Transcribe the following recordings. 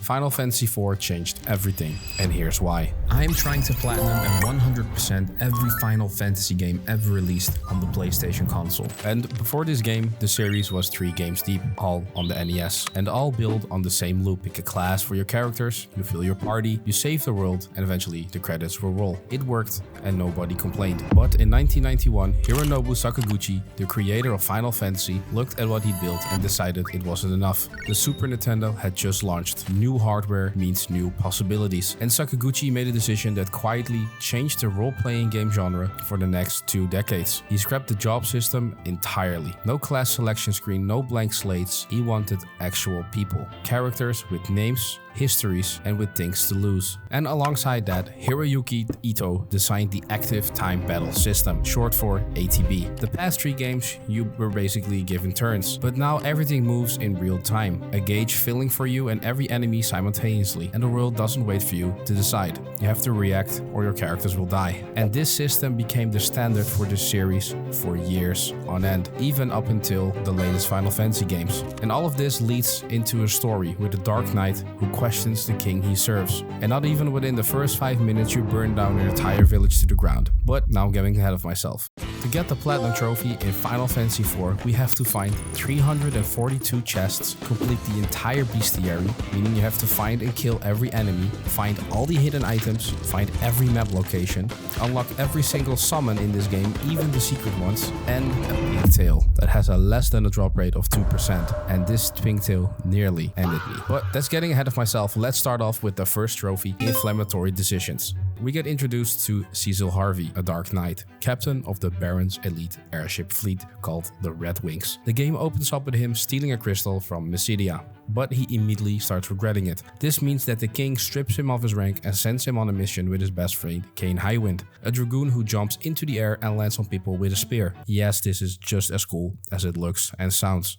Final Fantasy IV changed everything, and here's why. I'm trying to platinum and 100% every Final Fantasy game ever released on the PlayStation console. And before this game, the series was 3 games deep, all on the NES, and all built on the same loop. Pick a class for your characters, you fill your party, you save the world, and eventually the credits will roll. It worked and nobody complained. But in 1991, Hironobu Sakaguchi, the creator of Final Fantasy, looked at what he built and decided it wasn't enough. The Super Nintendo had just launched. New hardware means new possibilities, and Sakaguchi made a decision that quietly changed the role-playing game genre for the next 2 decades. He scrapped the job system entirely. No class selection screen, no blank slates. He wanted actual people, characters with names, histories, and with things to lose. And alongside that, Hiroyuki Ito designed the Active Time Battle system, short for ATB. The past 3 games, you were basically given turns, but now everything moves in real time. A gauge filling for you and every enemy simultaneously, and the world doesn't wait for you to decide. You have to react or your characters will die. And this system became the standard for this series for years on end, even up until the latest Final Fantasy games. And all of this leads into a story with a Dark Knight who questions the king he serves. And not even within the first 5 minutes you burn down an entire village to the ground. But now I'm getting ahead of myself. To get the Platinum Trophy in Final Fantasy IV, we have to find 342 chests, complete the entire bestiary, meaning you have to find and kill every enemy, find all the hidden items, find every map location, unlock every single summon in this game, even the secret ones, and a pigtail that has a less than a drop rate of 2%. And this pigtail nearly ended me. But that's getting ahead of myself. Let's start off with the first trophy, Inflammatory Decisions. We get introduced to Cecil Harvey, a Dark Knight, captain of the Baron's elite airship fleet called the Red Wings. The game opens up with him stealing a crystal from Mysidia, but he immediately starts regretting it. This means that the king strips him of his rank and sends him on a mission with his best friend, Kane Highwind, a dragoon who jumps into the air and lands on people with a spear. Yes, this is just as cool as it looks and sounds.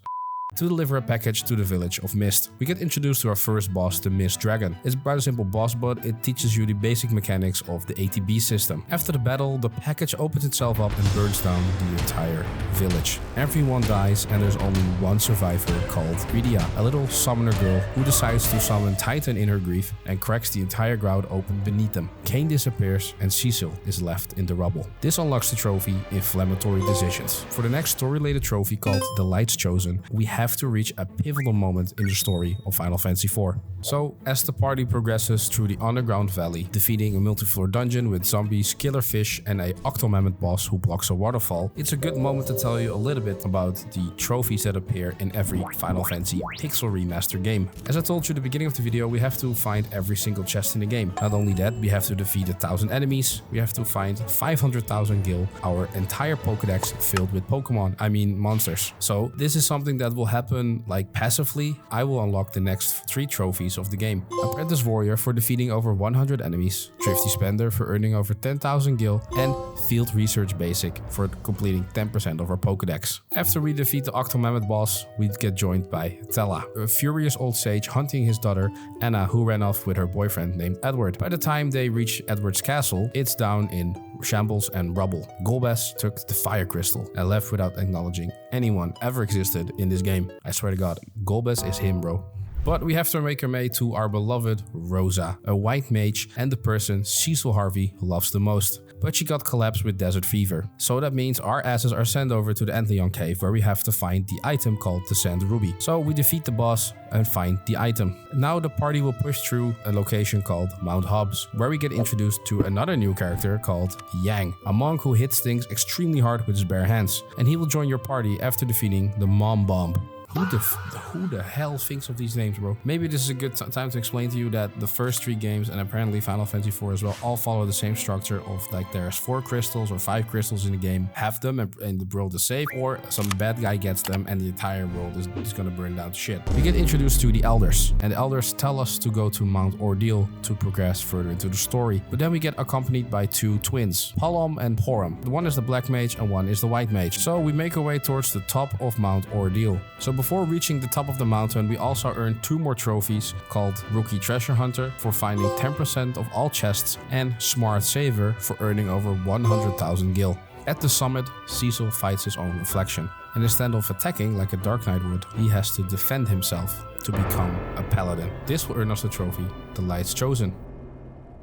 To deliver a package to the village of Mist, we get introduced to our first boss, the Mist Dragon. It's quite a simple boss, but it teaches you the basic mechanics of the ATB system. After the battle, the package opens itself up and burns down the entire village. Everyone dies and there's only one survivor called Rydia, a little summoner girl who decides to summon Titan in her grief and cracks the entire ground open beneath them. Kane disappears and Cecil is left in the rubble. This unlocks the trophy, Inflammatory Decisions. For the next story-related trophy called The Light's Chosen, we have to reach a pivotal moment in the story of Final Fantasy IV. So, as the party progresses through the underground valley, defeating a multi-floor dungeon with zombies, killer fish, and a octomammoth boss who blocks a waterfall, it's a good moment to tell you a little bit about the trophies that appear in every Final Fantasy Pixel Remaster game. As I told you at the beginning of the video, we have to find every single chest in the game. Not only that, we have to defeat 1,000 enemies, we have to find 500,000 gil, our entire Pokédex filled with monsters. So, this is something that will happen like passively. I will unlock the next 3 trophies of the game. Apprentice Warrior for defeating over 100 enemies, Thrifty Spender for earning over 10,000 gil, and Field Research Basic for completing 10% of our Pokédex. After we defeat the Octomammoth boss, we get joined by Tella, a furious old sage hunting his daughter Anna, who ran off with her boyfriend named Edward. By the time they reach Edward's castle, it's down in shambles and rubble. Golbez took the fire crystal and left without acknowledging anyone ever existed in this game. I swear to God, Golbez is him, bro. But we have to make our way to our beloved Rosa, a white mage and the person Cecil Harvey loves the most. But she got collapsed with desert fever. So that means our asses are sent over to the Antleon cave where we have to find the item called the Sand Ruby. So we defeat the boss and find the item. Now the party will push through a location called Mount Hobbs, where we get introduced to another new character called Yang, a monk who hits things extremely hard with his bare hands. And he will join your party after defeating the Mom Bomb. Who the hell thinks of these names, bro? Maybe this is a good time to explain to you that the first 3 games, and apparently Final Fantasy IV as well, all follow the same structure of like there's 4 crystals or 5 crystals in the game, have them and the world is safe, or some bad guy gets them and the entire world is gonna burn down to shit. We get introduced to the Elders, and the Elders tell us to go to Mount Ordeal to progress further into the story. But then we get accompanied by 2 twins, Palom and Porum. One is the Black Mage and one is the White Mage. So we make our way towards the top of Mount Ordeal. So before reaching the top of the mountain, we also earned 2 more trophies called Rookie Treasure Hunter for finding 10% of all chests and Smart Saver for earning over 100,000 gil. At the summit, Cecil fights his own reflection. And instead of attacking like a Dark Knight would, he has to defend himself. to become a paladin. This will earn us the trophy, the Light's Chosen.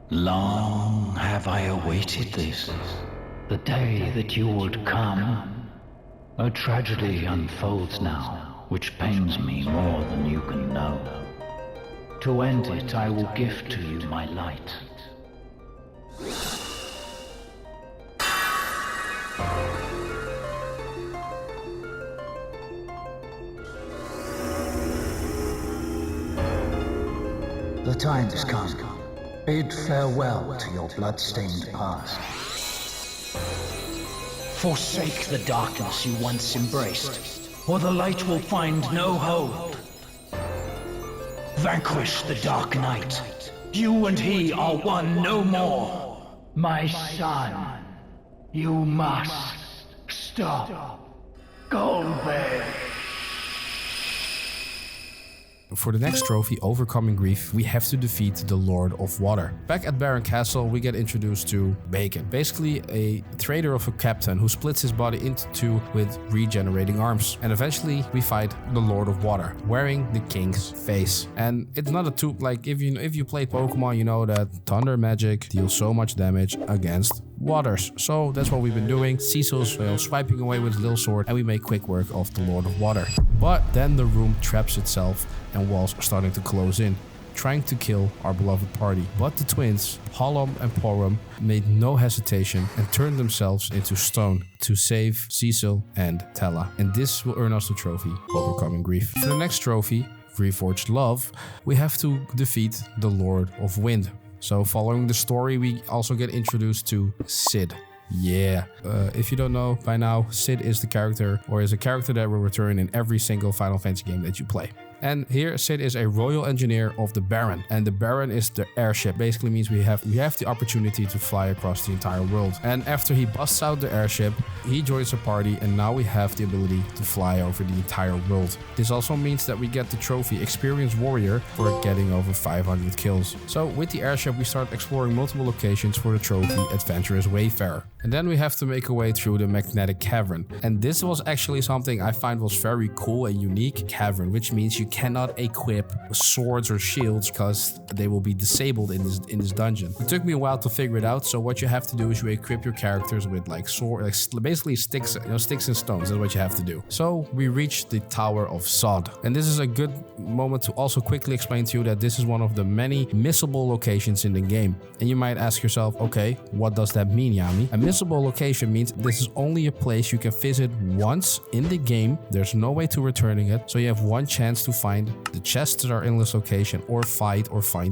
Long have I awaited this, the day that you would come. A tragedy unfolds now, which pains me more than you can know. To end it, I will gift to you my light. The time has come. Bid farewell to your blood-stained past. Forsake the darkness you once embraced, or the light will find no hold. Vanquish the Dark Knight. You and he are one no more. My son, you must stop Goldberg. For the next trophy, Overcoming Grief, we have to defeat the Lord of Water. Back at Baron Castle, we get introduced to Bacon, basically a trader of a captain who splits his body into two with regenerating arms. And eventually, we fight the Lord of Water, wearing the king's face. And it's not a tube, like if you played Pokemon, you know that thunder magic deals so much damage against waters. So that's what we've been doing. Cecil's swiping away with his little sword, and we make quick work of the Lord of Water. But then the room traps itself and walls are starting to close in, trying to kill our beloved party. But the twins, Hallam and Porum, made no hesitation and turned themselves into stone to save Cecil and Tella. And this will earn us the trophy, Overcoming Grief. For the next trophy, Reforged Love, we have to defeat the Lord of Wind. So following the story, we also get introduced to Sid. Yeah, if you don't know by now, Sid is a character that will return in every single Final Fantasy game that you play. And here Sid is a royal engineer of the Baron, and the Baron is the airship. Basically means we have the opportunity to fly across the entire world. And after he busts out the airship, he joins a party, and now we have the ability to fly over the entire world. This also means that we get the trophy Experienced Warrior for getting over 500 kills. So with the airship, we start exploring multiple locations for the trophy Adventurous Wayfarer. And then we have to make our way through the Magnetic Cavern. And this was actually something I find was very cool and unique. Cavern, which means you cannot equip swords or shields because they will be disabled in this dungeon. It took me a while to figure it out. So what you have to do is you equip your characters with basically sticks and stones. That's what you have to do. So we reach the Tower of Sod. And this is a good moment to also quickly explain to you that this is one of the many missable locations in the game. And you might ask yourself, okay, what does that mean, Yami? A missable location means this is only a place you can visit once in the game. There's no way to returning it. So you have one chance to find the chests that are in this location, or find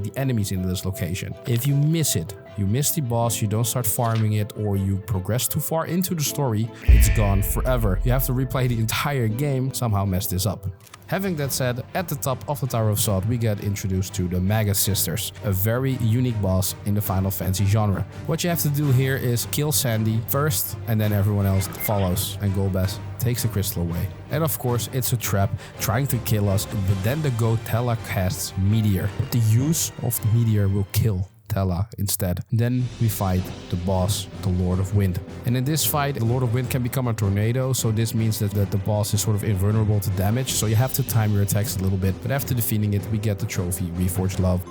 the enemies in this location. If you miss it, you miss the boss, you don't start farming it, or you progress too far into the story, it's gone forever. You have to replay the entire game, somehow mess this up. Having that said, at the top of the Tower of Sod, we get introduced to the Magus Sisters, a very unique boss in the Final Fantasy genre. What you have to do here is kill Sandy first, and then everyone else follows, and Golbez takes the crystal away. And of course, it's a trap trying to kill us, but then the goat Tella casts Meteor. The use of the Meteor will kill Tella instead. Then we fight the boss, the Lord of Wind. And in this fight, the Lord of Wind can become a tornado, so this means that the boss is sort of invulnerable to damage, so you have to time your attacks a little bit. But after defeating it, we get the trophy Reforged Love.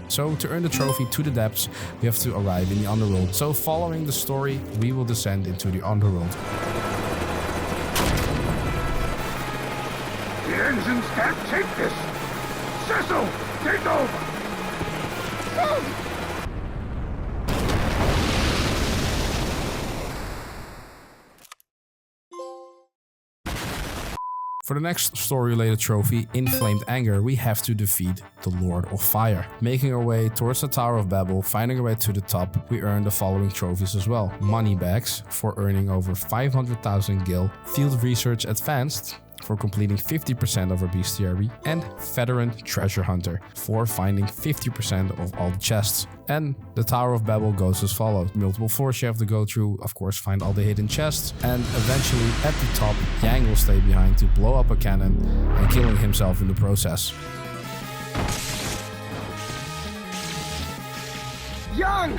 So to earn the trophy To the Depths, we have to arrive in the Underworld. So following the story, we will descend into the Underworld. The engines can't take this! Cecil, take over! For the next story-related trophy, Inflamed Anger, we have to defeat the Lord of Fire. Making our way towards the Tower of Babel, finding our way to the top, we earn the following trophies as well. Money bags for earning over 500,000 gil, Field Research Advanced for completing 50% of our bestiary, and Veteran Treasure Hunter for finding 50% of all the chests. And the Tower of Babel goes as follows. Multiple floors you have to go through, of course find all the hidden chests, and eventually at the top, Yang will stay behind to blow up a cannon and killing himself in the process. Young!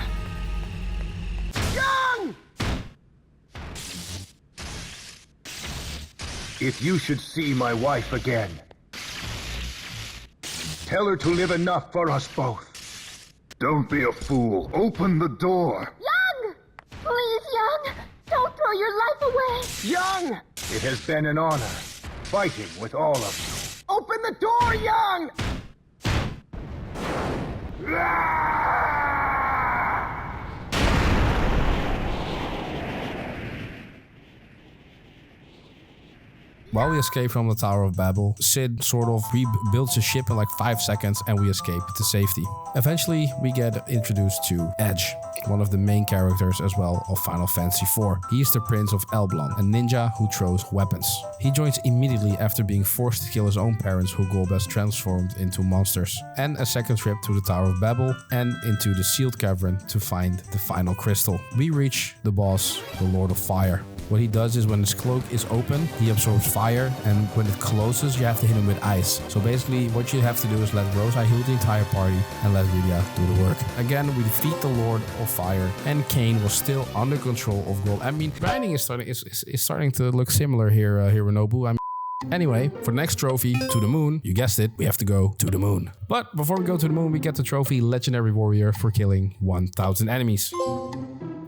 Young! If you should see my wife again, Tell her to live enough for us both. Don't be a fool. Open the door. Young! Please, Young! Don't throw your life away! Young! It has been an honor, fighting with all of you. Open the door, Young! While we escape from the Tower of Babel, Sid sort of rebuilds his ship in like 5 seconds and we escape to safety. Eventually, we get introduced to Edge, one of the main characters as well of Final Fantasy IV. He is the Prince of Elblon, a ninja who throws weapons. He joins immediately after being forced to kill his own parents who Golbez transformed into monsters. And a second trip to the Tower of Babel and into the sealed cavern to find the final crystal. We reach the boss, the Lord of Fire. What he does is when his cloak is open, he absorbs fire, and when it closes, you have to hit him with ice. So basically, what you have to do is let Rosa heal the entire party and let Rydia do the work. Again, we defeat the Lord of Fire, and Kain was still under control of Gold. I mean, grinding is starting to look similar here, Hironobu. Anyway, for the next trophy, to the moon, you guessed it, we have to go to the moon. But before we go to the moon, we get the trophy Legendary Warrior for killing 1000 enemies.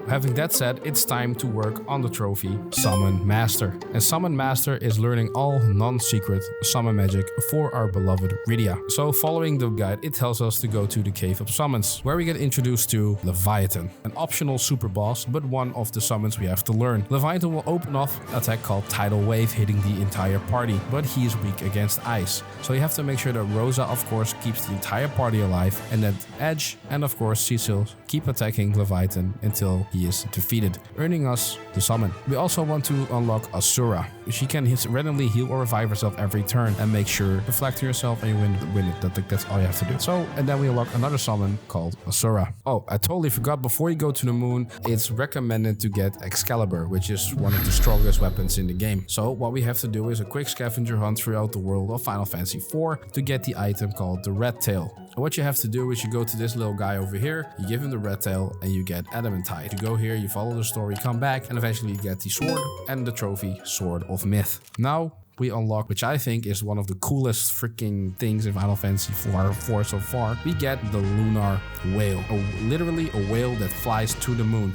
Having that said, it's time to work on the trophy Summon Master. And Summon Master is learning all non-secret summon magic for our beloved Rydia. So following the guide, it tells us to go to the Cave of Summons, where we get introduced to Leviathan, an optional super boss, but one of the summons we have to learn. Leviathan will open off an attack called Tidal Wave, hitting the entire party, but he is weak against ice. So you have to make sure that Rosa, of course, keeps the entire party alive, and that Edge and of course Cecil keep attacking Leviathan until he is defeated, earning us the summon. We also want to unlock Asura. She can randomly heal or revive herself every turn, and make sure to reflect to yourself and you win it. That's all you have to do. So, and then we unlock another summon called Asura. Oh, I totally forgot, before you go to the moon, it's recommended to get Excalibur, which is one of the strongest weapons in the game. So what we have to do is a quick scavenger hunt throughout the world of Final Fantasy IV to get the item called the Red Tail. And what you have to do is you go to this little guy over here, you give him the red tail, and you get adamantite. You go here, you follow the story, come back, and eventually you get the sword and the trophy Sword of Myth. Now we unlock, which I think is one of the coolest freaking things in Final Fantasy IV so far. We get the Lunar Whale, literally a whale that flies to the moon.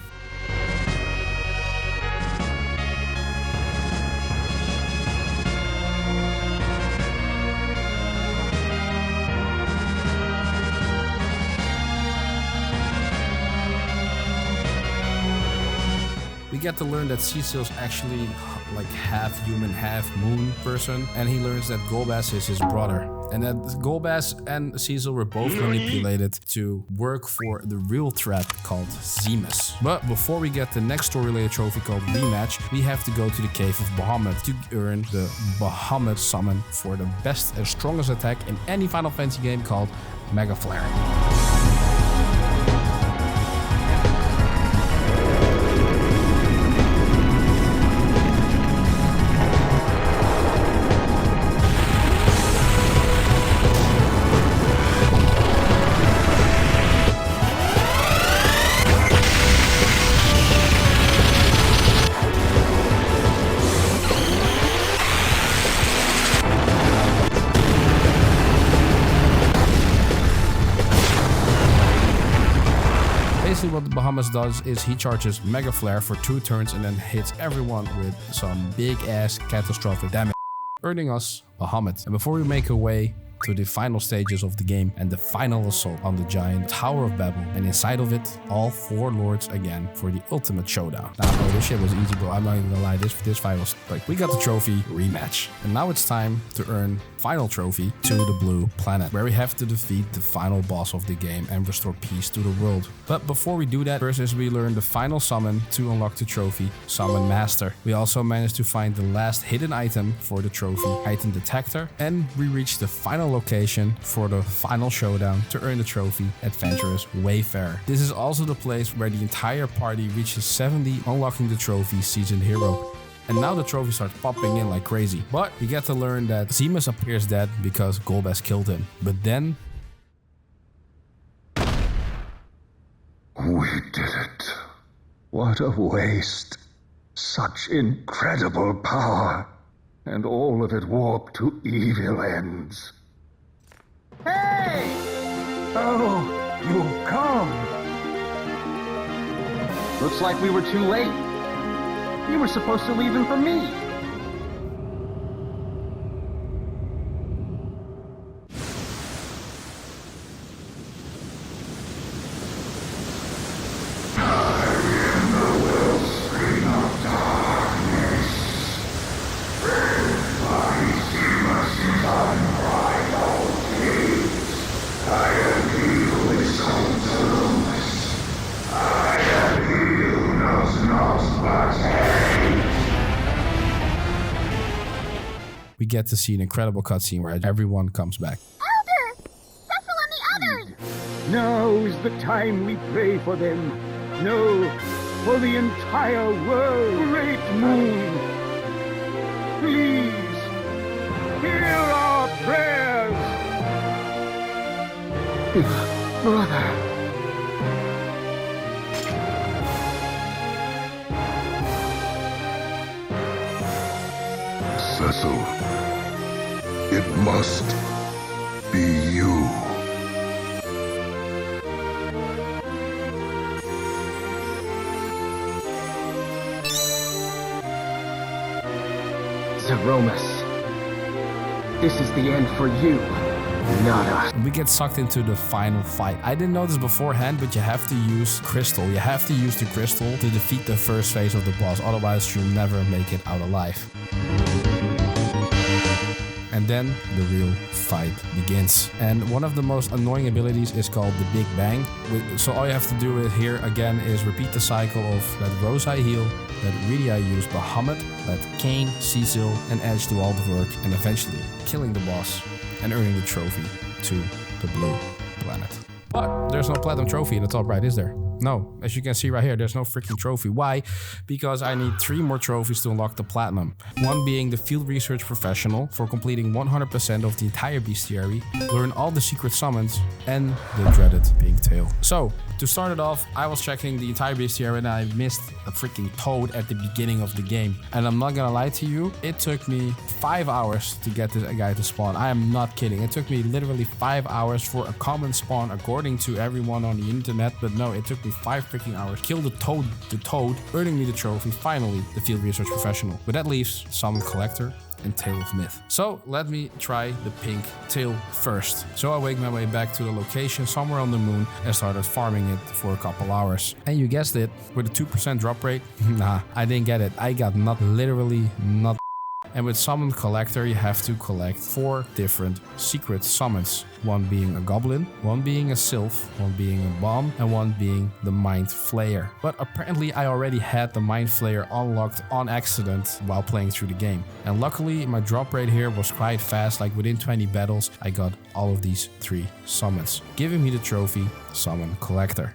We get to learn that Cecil's actually like half human, half moon person, and he learns that Golbez is his brother, and that Golbez and Cecil were both manipulated to work for the real threat called Zemus. But before we get the next story-related trophy called Rematch, we have to go to the Cave of Bahamut to earn the Bahamut summon for the best and strongest attack in any Final Fantasy game called Mega Flare. What the Bahamut does is he charges Mega Flare for 2 turns and then hits everyone with some big ass catastrophic damage, earning us Bahamut. And before we make our way to the final stages of the game and the final assault on the giant Tower of Babel, and inside of it, all 4 lords again for the ultimate showdown. Nah, bro, this shit was easy, bro. I'm not even gonna lie, this fight was like, we got the trophy Rematch. And now it's time to earn final trophy to the Blue Planet, where we have to defeat the final boss of the game and restore peace to the world. But before we do that, first is we learn the final summon to unlock the trophy Summon Master. We also managed to find the last hidden item for the trophy Item Detector, and we reach the final location for the final showdown to earn the trophy Adventurous Wayfarer. This is also the place where the entire party reaches 70, unlocking the trophy Seasoned Hero. And now the trophy starts popping in like crazy. But we get to learn that Zemus appears dead because Golbez killed him. But then... we did it. What a waste. Such incredible power. And all of it warped to evil ends. Hey! Oh, you've come. Looks like we were too late. You were supposed to leave him for me. We get to see an incredible cutscene where everyone comes back. Elder! Cecil and the others! Now is the time we pray for them. No, for the entire world. Great moon, please, hear our prayers. Brother. Cecil, it must be you. Zeromus, this is the end for you, not us. We get sucked into the final fight. I didn't know this beforehand, but you have to use crystal. You have to use the crystal to defeat the first phase of the boss, otherwise you'll never make it out alive. And then the real fight begins. And one of the most annoying abilities is called the Big Bang. So all you have to do here again is repeat the cycle of let Rose I heal, let Rydia use Bahamut, let Kane, Cecil and Edge do all the work, and eventually killing the boss and earning the trophy to the blue planet. But there's no platinum trophy in the top right, is there? No, as you can see right here, there's no freaking trophy. Why? Because I need 3 more trophies to unlock the platinum. One being the field research professional for completing 100% of the entire bestiary, learn all the secret summons, and the dreaded pink tail. So, to start it off, I was checking the entire bestiary and I missed a freaking toad at the beginning of the game. And I'm not gonna lie to you, it took me 5 hours to get this guy to spawn. I am not kidding. It took me literally 5 hours for a common spawn according to everyone on the internet, but no, it took me 5 freaking hours. Kill the toad, earning me the trophy, finally, the field research professional. But that leaves Summon Collector and Tail of Myth. So let me try the pink tail first. So I make my way back to the location somewhere on the moon and started farming it for a couple hours. And you guessed it, with a 2% drop rate, nah, I didn't get it. I got literally not. And with Summon Collector, you have to collect 4 different secret summons. One being a goblin, one being a sylph, one being a bomb, and one being the Mind Flayer. But apparently I already had the Mind Flayer unlocked on accident while playing through the game. And luckily my drop rate here was quite fast, like within 20 battles I got all of these 3 summons, giving me the trophy Summon Collector.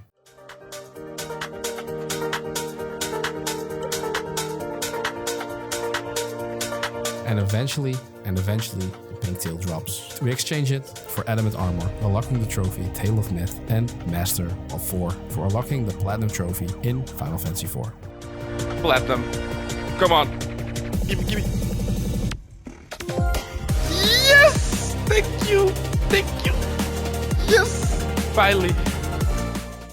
And eventually, the pink tail drops. We exchange it for adamant armor, unlocking the trophy Tail of Myth, and Master of 4 for unlocking the platinum trophy in Final Fantasy 4. Platinum. Come on. Give me. Yes! Thank you! Yes! Finally.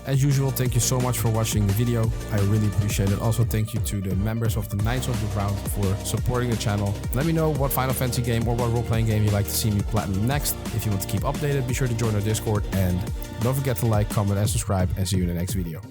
As usual, thank you so much for watching the video. I really appreciate it. Also, thank you to the members of the Knights of the Round for supporting the channel. Let me know what Final Fantasy game or what role-playing game you'd like to see me platinum next. If you want to keep updated, be sure to join our Discord. And don't forget to like, comment, and subscribe. And see you in the next video.